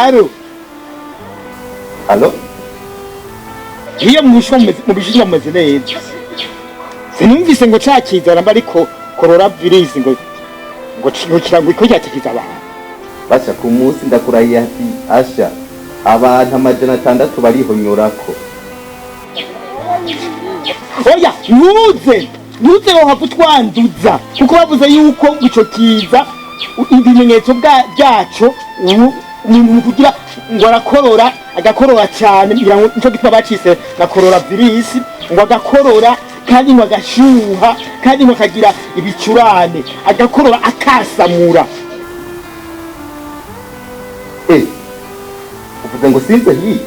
Alo? Iyo mwishwa mu bijinwa mumeze neza. Sinumvise ngo cakizana mba ariko coronavirus ngo kirango iko cyakiza abantu. Basha ku munsi ndakurahiye ati asha abantu 600 barihonyorako. Oya nuze wohava utwanduza kuko bavuze yuko ico kiza ibimenyetso byaco umuntu kugira ngo arakorora agakorora cyane kugira ngo nico gitwa bacise na coronavirus ngo agakorora kandi ngo agashuha kandi ngo akagira ibicurane agakorora akasamura. Uvuga ngo sinze hi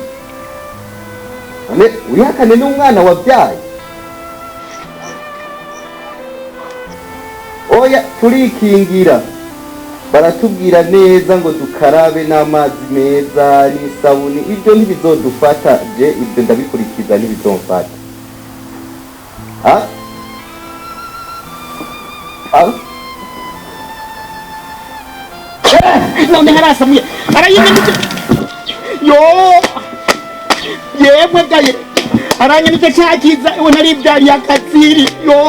ane uyakane n'umwana wabyaye. Oya turikingira baratubwira neza ngo dukarabe n'amazi meza n'isabuni ibyo ntibizodufata je ibyo ndabikurikiza ntibizomfata. None harasamuye arayimenya yo yemwe gaye aranyanditse cyakiza ubu nari byari yakaziri yo